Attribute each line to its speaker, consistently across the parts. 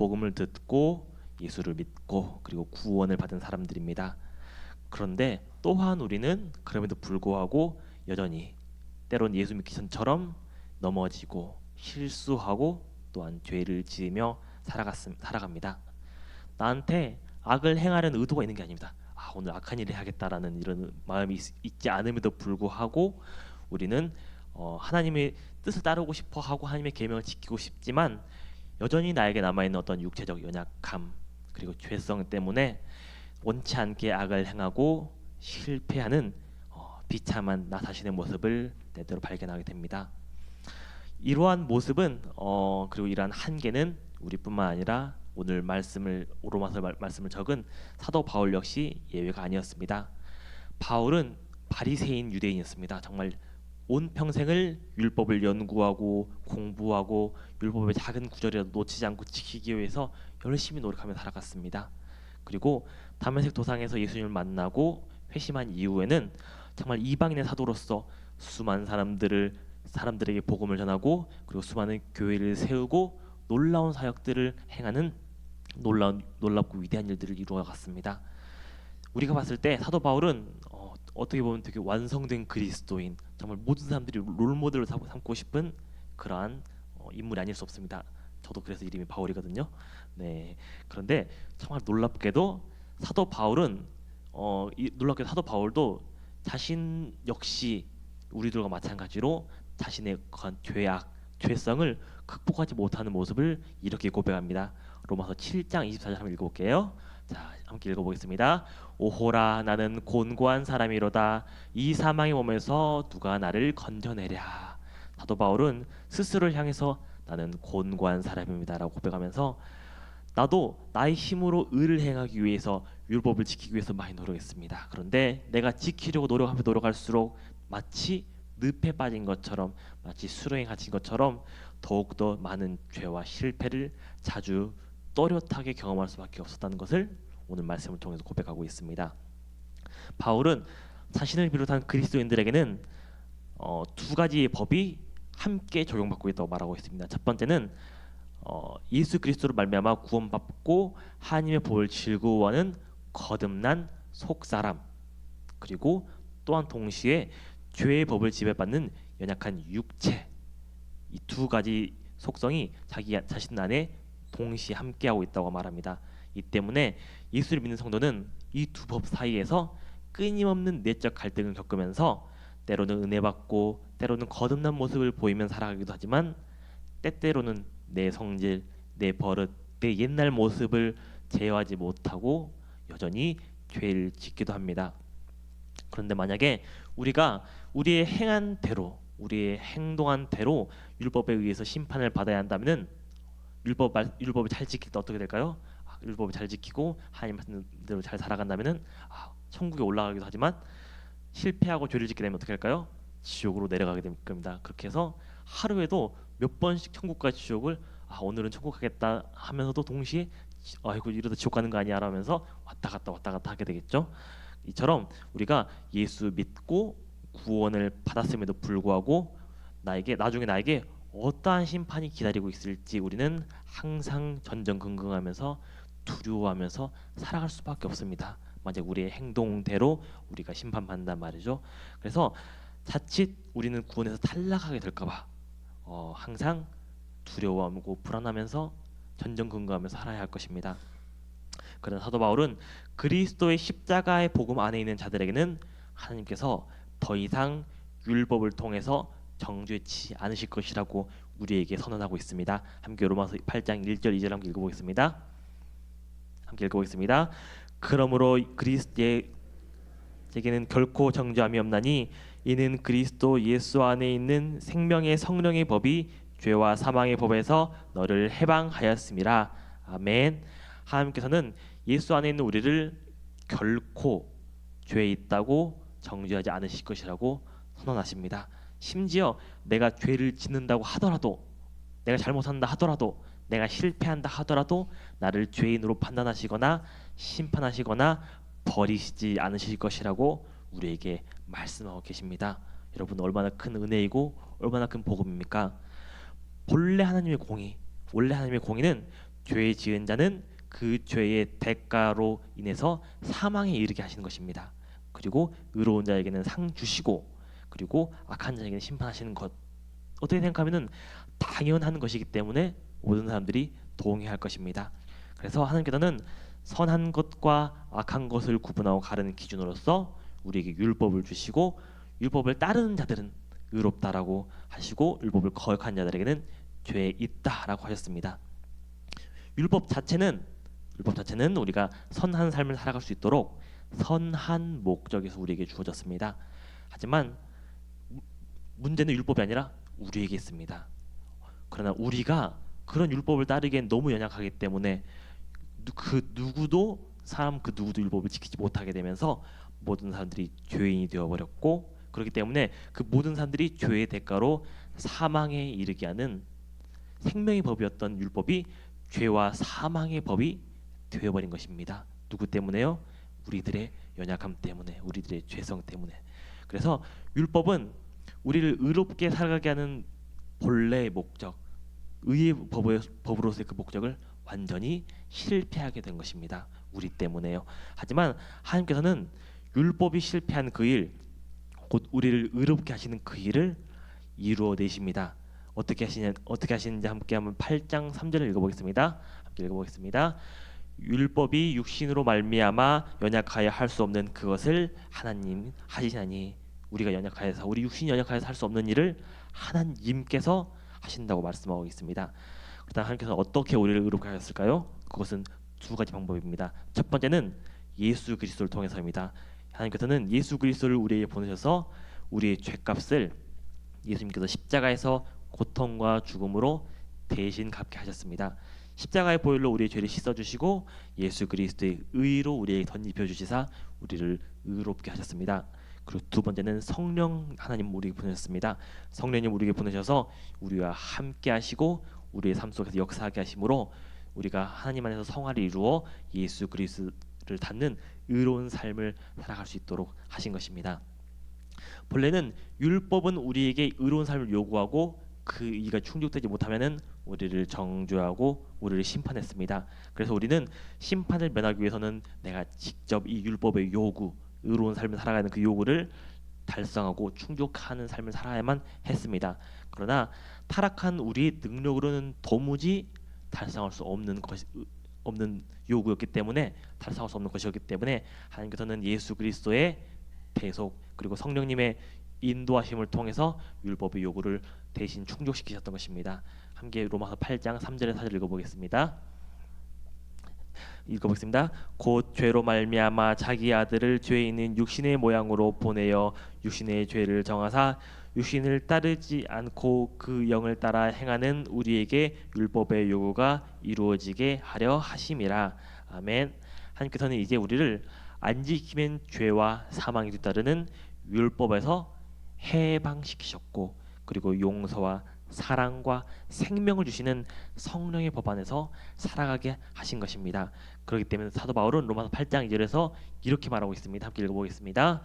Speaker 1: 복음을 듣고 예수를 믿고 그리고 구원을 받은 사람들입니다. 그런데 또한 우리는 그럼에도 불구하고 여전히 때론 예수 믿기 전처럼 넘어지고 실수하고 또한 죄를 지으며 살아갑니다. 나한테 악을 행하려는 의도가 있는 게 아닙니다. 오늘 악한 일을 해야겠다라는 이런 마음이 있지 않음에도 불구하고 우리는 하나님의 뜻을 따르고 싶어 하고 하나님의 계명을 지키고 싶지만 여전히 나에게 남아있는 어떤 육체적 연약함 그리고 죄성 때문에 원치 않게 악을 행하고 실패하는 비참한 나 자신의 모습을 때때로 발견하게 됩니다. 이러한 모습은 그리고 이러한 한계는 우리뿐만 아니라 오늘 로마서 말씀을 적은 사도 바울 역시 예외가 아니었습니다. 바울은 바리새인 유대인이었습니다. 정말 온 평생을 율법을 연구하고 공부하고 율법의 작은 구절이라도 놓치지 않고 지키기 위해서 열심히 노력하며 살아갔습니다. 그리고 다메섹 도상에서 예수님을 만나고 회심한 이후에는 정말 이방인의 사도로서 수많은 사람들에게 복음을 전하고 그리고 수많은 교회를 세우고 놀라운 사역들을 행하는 놀랍고 위대한 일들을 이루어갔습니다. 우리가 봤을 때 사도 바울은 어떻게 보면 되게 완성된 그리스도인, 정말 모든 사람들이 롤모델로 삼고 싶은 그러한 인물이 아닐 수 없습니다. 저도 그래서 이름이 바울이거든요. 네. 그런데 정말 놀랍게도 사도 바울도 자신 역시 우리들과 마찬가지로 자신의 죄성을 극복하지 못하는 모습을 이렇게 고백합니다. 로마서 7장 24절 한번 읽어볼게요. 자, 함께 읽어보겠습니다. 오호라 나는 곤고한 사람이로다. 이 사망의 몸에서 누가 나를 건져내랴. 사도 바울은 스스로를 향해서 나는 곤고한 사람입니다라고 고백하면서 나도 나의 힘으로 의를 행하기 위해서 율법을 지키기 위해서 많이 노력했습니다. 그런데 내가 지키려고 노력할수록 마치 늪에 빠진 것처럼 마치 수렁에 갇힌 것처럼 더욱더 많은 죄와 실패를 자주 또렷하게 경험할 수밖에 없었다는 것을 오늘 말씀을 통해서 고백하고 있습니다. 바울은 자신을 비롯한 그리스도인들에게는 두 가지의 법이 함께 적용받고 있다고 말하고 있습니다. 첫 번째는 예수 그리스도로 말미암아 구원받고 하나님의 복을 즐거워하는 거듭난 속사람, 그리고 또한 동시에 죄의 법을 지배받는 연약한 육체, 이 두 가지 속성이 자기 자신 안에 동시에 함께하고 있다고 말합니다. 이 때문에 예수를 믿는 성도는 이 두 법 사이에서 끊임없는 내적 갈등을 겪으면서 때로는 은혜 받고 때로는 거듭난 모습을 보이며 살아가기도 하지만 때때로는 내 성질, 내 버릇, 내 옛날 모습을 제어하지 못하고 여전히 죄를 짓기도 합니다. 그런데 만약에 우리가 우리의 행한 대로, 우리의 행동한 대로 율법에 의해서 심판을 받아야 한다면은 율법을 잘 지킬 때 어떻게 될까요? 율법을 잘 지키고 하나님 말씀대로 잘 살아간다면은 천국에 올라가기도 하지만 실패하고 죄를 짓게 되면 어떻게 할까요? 지옥으로 내려가게 될 겁니다. 그렇게 해서 하루에도 몇 번씩 천국과 지옥을 오늘은 천국 가겠다 하면서도 동시에 아이고 이러다 지옥 가는 거 아니야 라면서 왔다 갔다 하게 되겠죠. 이처럼 우리가 예수 믿고 구원을 받았음에도 불구하고 나중에 나에게 어떠한 심판이 기다리고 있을지 우리는 항상 전전긍긍하면서 두려워하면서 살아갈 수밖에 없습니다. 만약 우리의 행동대로 우리가 심판받는단 말이죠. 그래서 자칫 우리는 구원에서 탈락하게 될까봐 항상 두려워하고 불안하면서 전전긍긍하면서 살아야 할 것입니다. 그러나 사도 바울은 그리스도의 십자가의 복음 안에 있는 자들에게는 하나님께서 더 이상 율법을 통해서 정죄치 않으실 것이라고 우리에게 선언하고 있습니다. 함께 로마서 8장 1절 2절 함께 읽어보겠습니다. 그러므로 그리스도에게는 결코 정죄함이 없나니 이는 그리스도 예수 안에 있는 생명의 성령의 법이 죄와 사망의 법에서 너를 해방하였음이라. 아멘. 하나님께서는 예수 안에 있는 우리를 결코 죄에 있다고 정죄하지 않으실 것이라고 선언하십니다. 심지어 내가 죄를 짓는다고 하더라도, 내가 잘못한다 하더라도, 내가 실패한다 하더라도 나를 죄인으로 판단하시거나 심판하시거나 버리시지 않으실 것이라고 우리에게 말씀하고 계십니다. 여러분 얼마나 큰 은혜이고 얼마나 큰 복음입니까? 원래 하나님의 공의는 죄 지은 자는 그 죄의 대가로 인해서 사망에 이르게 하시는 것입니다. 그리고 의로운 자에게는 상 주시고 그리고 악한 자에게는 심판하시는 것. 어떻게 생각하면은 당연한 것이기 때문에 모든 사람들이 동의할 것입니다. 그래서 하나님께서는 선한 것과 악한 것을 구분하고 가르는 기준으로서 우리에게 율법을 주시고 율법을 따르는 자들은 의롭다라고 하시고 율법을 거역한 자들에게는 죄 있다라고 하셨습니다. 율법 자체는 우리가 선한 삶을 살아갈 수 있도록 선한 목적에서 우리에게 주어졌습니다. 하지만 문제는 율법이 아니라 우리에게 있습니다. 그러나 우리가 그런 율법을 따르기엔 너무 연약하기 때문에 사람 그 누구도 율법을 지키지 못하게 되면서 모든 사람들이 죄인이 되어버렸고 그렇기 때문에 그 모든 사람들이 죄의 대가로 사망에 이르게 하는 생명의 법이었던 율법이 죄와 사망의 법이 되어버린 것입니다. 누구 때문에요? 우리들의 연약함 때문에, 우리들의 죄성 때문에. 그래서 율법은 우리를 의롭게 살아가게 하는 본래의 목적, 의의 법으로서의 그 목적을 완전히 실패하게 된 것입니다. 우리 때문에요. 하지만 하나님께서는 율법이 실패한 그 일, 곧 우리를 의롭게 하시는 그 일을 이루어내십니다. 어떻게 하시는지 함께 한번 8장 3절을 읽어보겠습니다. 함께 읽어보겠습니다. 율법이 육신으로 말미암아 연약하여 할 수 없는 그것을 하나님 하시나니 우리 육신이 연약하여서 할 수 없는 일을 하나님께서 하신다고 말씀하고 있습니다. 그렇다면 하나님께서 어떻게 우리를 의롭게 하셨을까요? 그것은 두 가지 방법입니다. 첫 번째는 예수 그리스도를 통해서입니다. 하나님께서는 예수 그리스도를 우리에게 보내셔서 우리의 죄값을 예수님께서 십자가에서 고통과 죽음으로 대신 갚게 하셨습니다. 십자가의 보혈로 우리의 죄를 씻어주시고 예수 그리스도의 의로 우리에게 덧입혀 주시사 우리를 의롭게 하셨습니다. 그리고 두 번째는 성령 하나님 우리에게 보내셨습니다. 성령님 우리에게 보내셔서 우리와 함께 하시고 우리의 삶 속에서 역사하게 하심으로 우리가 하나님 안에서 성화를 이루어 예수 그리스도를 닮는 의로운 삶을 살아갈 수 있도록 하신 것입니다. 본래는 율법은 우리에게 의로운 삶을 요구하고 그 이가 충족되지 못하면은 우리를 정죄하고 우리를 심판했습니다. 그래서 우리는 심판을 면하기 위해서는 내가 직접 이 율법의 요구, 의로운 삶을 살아가는 그 요구를 달성하고 충족하는 삶을 살아야만 했습니다. 그러나 타락한 우리의 능력으로는 도무지 달성할 수 없는 요구였기 때문에 달성할 수 없는 것이었기 때문에 하나님께서는 예수 그리스도의 대속 그리고 성령님의 인도하심을 통해서 율법의 요구를 대신 충족시키셨던 것입니다. 함께 로마서 8장 3절에 4절 읽어보겠습니다. 곧 죄로 말미암아 자기 아들을 죄 있는 육신의 모양으로 보내어 육신의 죄를 정하사 육신을 따르지 않고 그 영을 따라 행하는 우리에게 율법의 요구가 이루어지게 하려 하심이라. 아멘. 하나님께서는 이제 우리를 안 지키면 죄와 사망이 뒤따르는 율법에서 해방시키셨고 그리고 용서와 사랑과 생명을 주시는 성령의 법 안에서 살아가게 하신 것입니다. 그렇기 때문에 사도 바울은 로마서 8장 2절에서 이렇게 말하고 있습니다. 함께 읽어보겠습니다.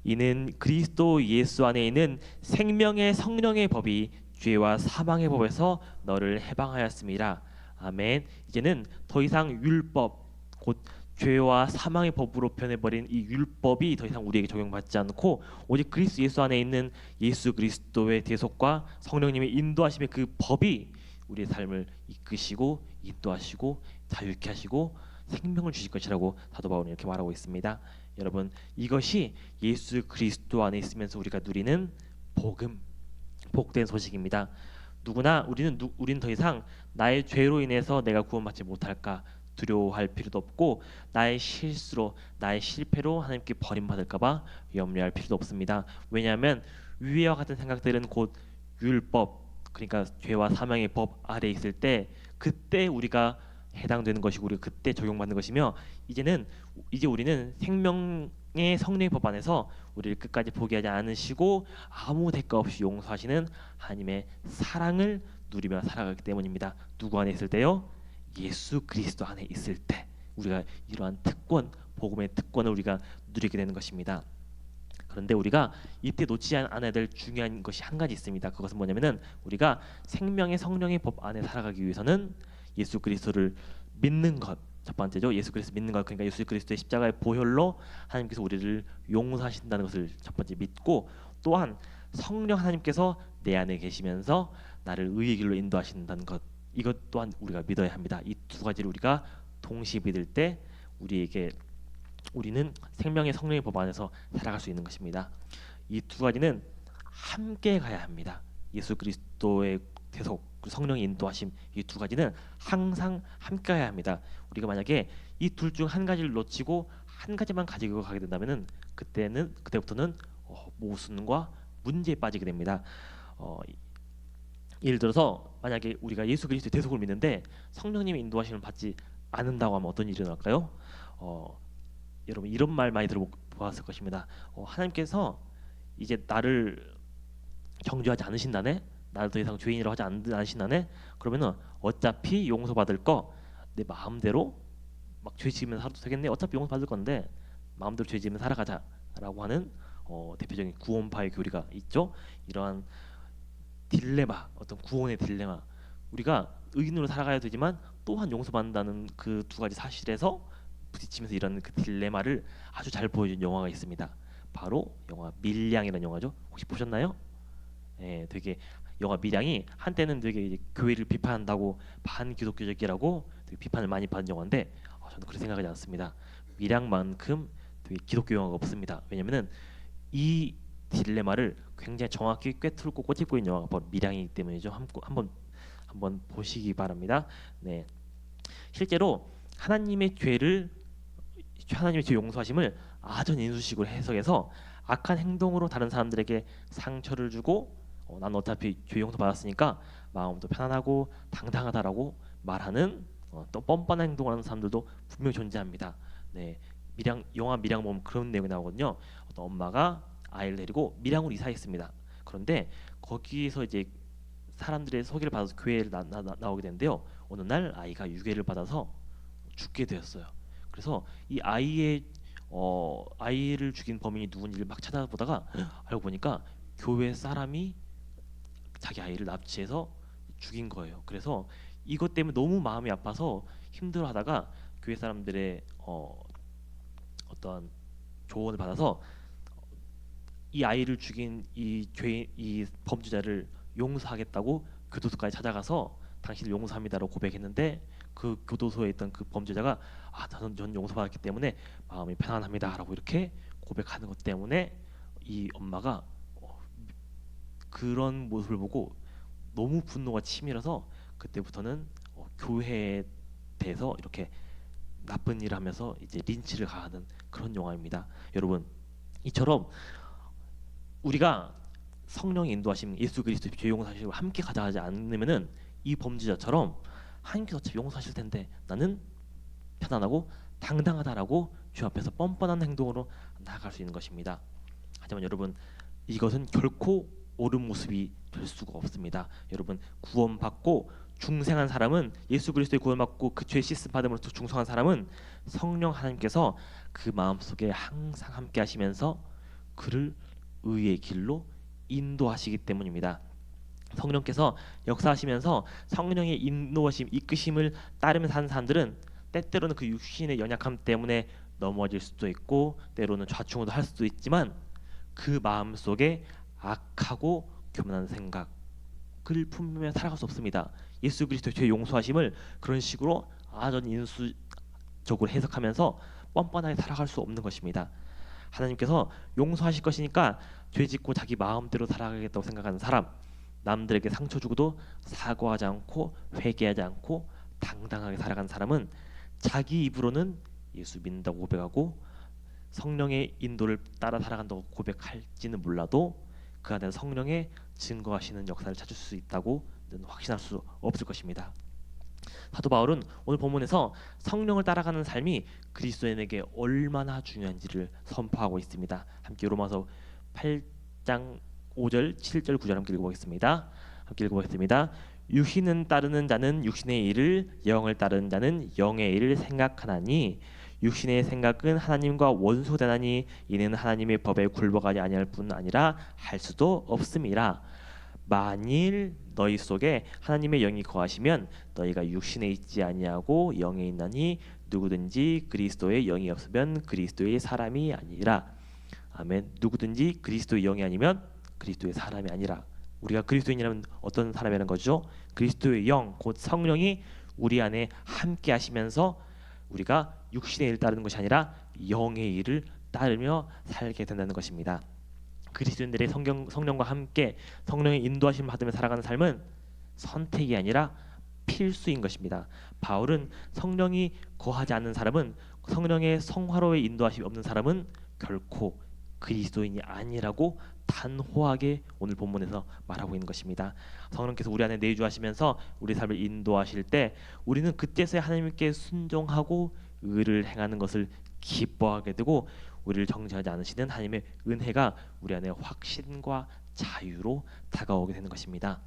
Speaker 1: 이는 그리스도 예수 안에 있는 생명의 성령의 법이 죄와 사망의 법에서 너를 해방하였습니다. 아멘. 이제는 더 이상 율법 곧 죄와 사망의 법으로 변해버린 이 율법이 더 이상 우리에게 적용받지 않고 오직 그리스도 예수 안에 있는 예수 그리스도의 대속과 성령님의 인도하심의 그 법이 우리의 삶을 이끄시고 인도하시고 자유케 하시고 생명을 주실 것이라고 사도 바울은 이렇게 말하고 있습니다. 여러분, 이것이 예수 그리스도 안에 있으면서 우리가 누리는 복음, 복된 소식입니다. 우리는 더 이상 나의 죄로 인해서 내가 구원받지 못할까 두려워할 필요도 없고 나의 실수로 나의 실패로 하나님께 버림받을까봐 염려할 필요도 없습니다. 왜냐하면 위와 같은 생각들은 곧 율법 그러니까 죄와 사망의 법 아래 있을 때 그때 우리가 해당되는 것이고 우리가 그때 적용받는 것이며 이제 우리는 생명의 성령의 법 안에서 우리를 끝까지 포기하지 않으시고 아무 대가 없이 용서하시는 하나님의 사랑을 누리며 살아가기 때문입니다. 누구 안에 있을 때요? 예수 그리스도 안에 있을 때 우리가 이러한 복음의 특권을 우리가 누리게 되는 것입니다. 그런데 우리가 이때 놓치지 않아야 될 중요한 것이 한 가지 있습니다. 그것은 뭐냐면은 우리가 생명의 성령의 법 안에 살아가기 위해서는 예수 그리스도를 믿는 것 첫 번째죠. 예수 그리스도 믿는 것, 그러니까 예수 그리스도의 십자가의 보혈로 하나님께서 우리를 용서하신다는 것을 첫 번째 믿고, 또한 성령 하나님께서 내 안에 계시면서 나를 의의 길로 인도하신다는 것, 이것 또한 우리가 믿어야 합니다. 이 두 가지를 우리가 동시에 믿을 때 우리는 생명의 성령의 법 안에서 살아갈 수 있는 것입니다. 이 두 가지는 함께 가야 합니다. 예수 그리스도의 계속 성령의 인도하심, 이 두 가지는 항상 함께 가야 합니다. 우리가 만약에 이 둘 중 한 가지를 놓치고 한 가지만 가지고 가게 된다면은 그때부터는 모순과 문제에 빠지게 됩니다. 어, 예를 들어서 만약에 우리가 예수 그리스도의 대속을 믿는데 성령님의 인도하심을 받지 않는다고 하면 어떤 일이 일어날까요? 여러분 이런 말 많이 들어보았을 것입니다. 하나님께서 이제 나를 정죄하지 않으신다네, 나를 더 이상 죄인이라고 하지 않으신다네, 그러면은 어차피 용서받을 거 내 마음대로 막 죄 지으면 살아도 되겠네, 어차피 용서받을 건데 마음대로 죄 지으면 살아가자라고 하는 대표적인 구원파의 교리가 있죠. 이러한 딜레마, 어떤 구원의 딜레마, 우리가 의인으로 살아가야 되지만 또한 용서받는다는 그 두 가지 사실에서 부딪히면서 이런 그 딜레마를 아주 잘 보여준 영화가 있습니다. 바로 영화 밀양이라는 영화죠. 혹시 보셨나요? 예, 되게 영화 밀양이 한때는 되게 이제 교회를 비판한다고 반기독교적이라고 되게 비판을 많이 받은 영화인데, 저는 그렇게 생각하지 않습니다. 밀양만큼 되게 기독교 영화가 없습니다. 왜냐면은 이 딜레마를 굉장히 정확히 꿰뚫고 꼬집고 있는 영화가 바로 밀양이기 때문이죠. 한번 보시기 바랍니다. 네, 실제로 하나님의 죄 용서하심을 아전인수식으로 해석해서 악한 행동으로 다른 사람들에게 상처를 주고 난 어차피 죄 용서 받았으니까 마음도 편안하고 당당하다라고 말하는 또 뻔뻔한 행동을 하는 사람들도 분명히 존재합니다. 네, 영화 밀양 보면 그런 내용이 나오거든요. 어떤 엄마가 아이를 데리고 밀양으로 이사했습니다. 그런데 거기서 이제 사람들의 소개를 받아서 교회에 나오게 되는데요. 어느 날 아이가 유괴를 받아서 죽게 되었어요. 그래서 이 아이를 죽인 범인이 누군지를 막 찾아보다가 알고 보니까 교회 사람이 자기 아이를 납치해서 죽인 거예요. 그래서 이것 때문에 너무 마음이 아파서 힘들어하다가 교회 사람들의 어떤 조언을 받아서 이 아이를 죽인 이 범죄자를 용서하겠다고 교도소까지 찾아가서 당신을 용서합니다라고 고백했는데, 그 교도소에 있던 그 범죄자가 전 용서받았기 때문에 마음이 편안합니다라고 이렇게 고백하는 것 때문에 이 엄마가 그런 모습을 보고 너무 분노가 치밀어서 그때부터는 교회에 대해서 이렇게 나쁜 일을 하면서 이제 린치를 가하는 그런 영화입니다. 여러분, 이처럼 우리가 성령의 인도하심, 예수 그리스도의 죄 용서하심을 함께 가져가지 않으면은 이 범죄자처럼 하나님께서 어차피 용서하실 텐데 나는 편안하고 당당하다라고 주 앞에서 뻔뻔한 행동으로 나아갈 수 있는 것입니다. 하지만 여러분, 이것은 결코 옳은 모습이 될 수가 없습니다. 여러분, 구원받고 중생한 사람은, 예수 그리스도의 구원받고 그 죄 씻음 받음으로써 중생한 사람은 성령 하나님께서 그 마음속에 항상 함께 하시면서 그를 의의 길로 인도하시기 때문입니다. 성령께서 역사하시면서 성령의 인도하심, 이끄심을 따르면서 사는 사람들은 때때로는 그 육신의 연약함 때문에 넘어질 수도 있고 때로는 좌충우도 할 수도 있지만 그 마음 속에 악하고 교만한 생각을 품으며 살아갈 수 없습니다. 예수 그리스도의 죄 용서하심을 그런 식으로 아전인수적으로 해석하면서 뻔뻔하게 살아갈 수 없는 것입니다. 하나님께서 용서하실 것이니까 죄 짓고 자기 마음대로 살아가겠다고 생각하는 사람, 남들에게 상처 주고도 사과하지 않고 회개하지 않고 당당하게 살아가는 사람은 자기 입으로는 예수 믿는다고 고백하고 성령의 인도를 따라 살아간다고 고백할지는 몰라도 그 안에 성령의 증거하시는 역사를 찾을 수 있다고는 확신할 수 없을 것입니다. 사도 바울은 오늘 본문에서 성령을 따라가는 삶이 그리스도인에게 얼마나 중요한지를 선포하고 있습니다. 함께 로마서 8장 5절, 7절, 9절 함께 읽어보겠습니다. 함께 읽어보겠습니다. 육신은 따르는 자는 육신의 일을, 영을 따르는 자는 영의 일을 생각하나니 육신의 생각은 하나님과 원수되나니 이는 하나님의 법에 굴복하지 아니할 뿐 아니라 할 수도 없음이라. 만일 너희 속에 하나님의 영이 거하시면 너희가 육신에 있지 아니하고 영에 있나니 누구든지 그리스도의 영이 없으면 그리스도의 사람이 아니라. 아멘. 누구든지 그리스도의 영이 아니면 그리스도의 사람이 아니라. 우리가 그리스도인이라면 어떤 사람이라는 거죠? 그리스도의 영, 곧 성령이 우리 안에 함께 하시면서 우리가 육신의 일을 따르는 것이 아니라 영의 일을 따르며 살게 된다는 것입니다. 그리스도인들의 성령과 함께 성령의 인도하심을 받으며 살아가는 삶은 선택이 아니라 필수인 것입니다. 바울은 성령이 거하지 않는 사람은, 성령의 성화로의 인도하심이 없는 사람은 결코 그리스도인이 아니라고 단호하게 오늘 본문에서 말하고 있는 것입니다. 성령께서 우리 안에 내주하시면서 우리 삶을 인도하실 때 우리는 그때서야 하나님께 순종하고 의를 행하는 것을 기뻐하게 되고, 우리를 정죄하지 않으시는 하나님의 은혜가 우리 안에 확신과 자유로 다가오게 되는 것입니다.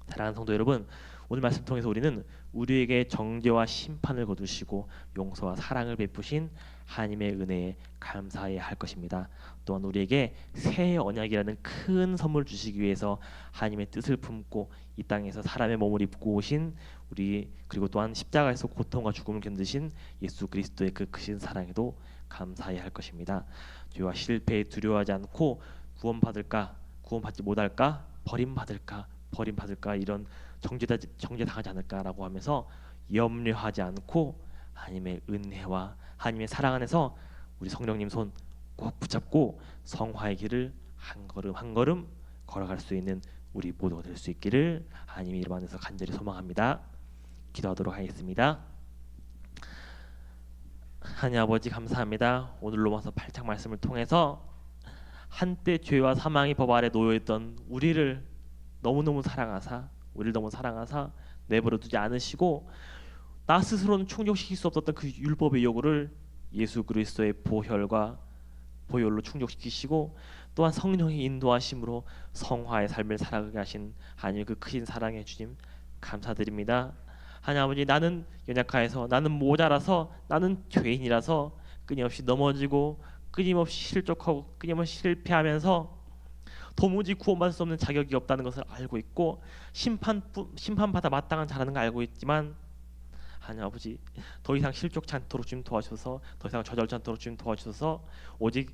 Speaker 1: 사랑하는 성도 여러분, 오늘 말씀 통해서 우리는 우리에게 정죄와 심판을 거두시고 용서와 사랑을 베푸신 하나님의 은혜에 감사해야 할 것입니다. 또한 우리에게 새 언약이라는 큰 선물 주시기 위해서 하나님의 뜻을 품고 이 땅에서 사람의 몸을 입고 오신 우리, 그리고 또한 십자가에서 고통과 죽음을 견디신 예수 그리스도의 그 크신 사랑에도 감사해야 할 것입니다. 죄와 실패에 두려워하지 않고 구원받지 못할까, 버림받을까 이런 정죄당하지 않을까라고 하면서 염려하지 않고 하나님의 은혜와 하나님의 사랑 안에서 우리 성령님 손 꼭 붙잡고 성화의 길을 한 걸음 한 걸음 걸어갈 수 있는 우리 모두가 될 수 있기를 하나님의 이름 안에서 간절히 소망합니다. 기도하도록 하겠습니다. 하나님 아버지 감사합니다. 오늘 로마서 8장 말씀을 통해서 한때 죄와 사망의 법 아래 놓여있던 우리를 너무 사랑하사 내버려 두지 않으시고, 나 스스로는 충족시킬 수 없었던 그 율법의 요구를 예수 그리스도의 보혈로 충족시키시고, 또한 성령의 인도하심으로 성화의 삶을 살아가게 하신 하나님의 그 크신 사랑해 주님 감사드립니다. 하나님 아버지, 나는 연약하여서, 나는 모자라서, 나는 죄인이라서 끊임없이 넘어지고 끊임없이 실족하고 끊임없이 실패하면서 도무지 구원받을 수 없는 자격이 없다는 것을 알고 있고, 심판받아 마땅한 자라는 걸 알고 있지만, 하나님 아버지, 더 이상 실족치 않도록 주님 도와주셔서, 더 이상 좌절치 않도록 주님 도와주셔서, 오직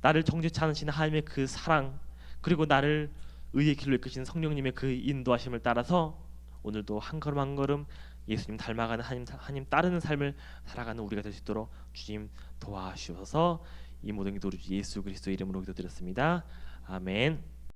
Speaker 1: 나를 정죄치 않으시는 하나님의 그 사랑, 그리고 나를 의의 길로 이끄시는 성령님의 그 인도하심을 따라서 오늘도 한 걸음 한 걸음 예수님 닮아가는 하나님 따르는 삶을 살아가는 우리가 될 수 있도록 주님 도와주셔서, 이 모든 기도를 예수 그리스도 이름으로 기도드렸습니다. 아멘.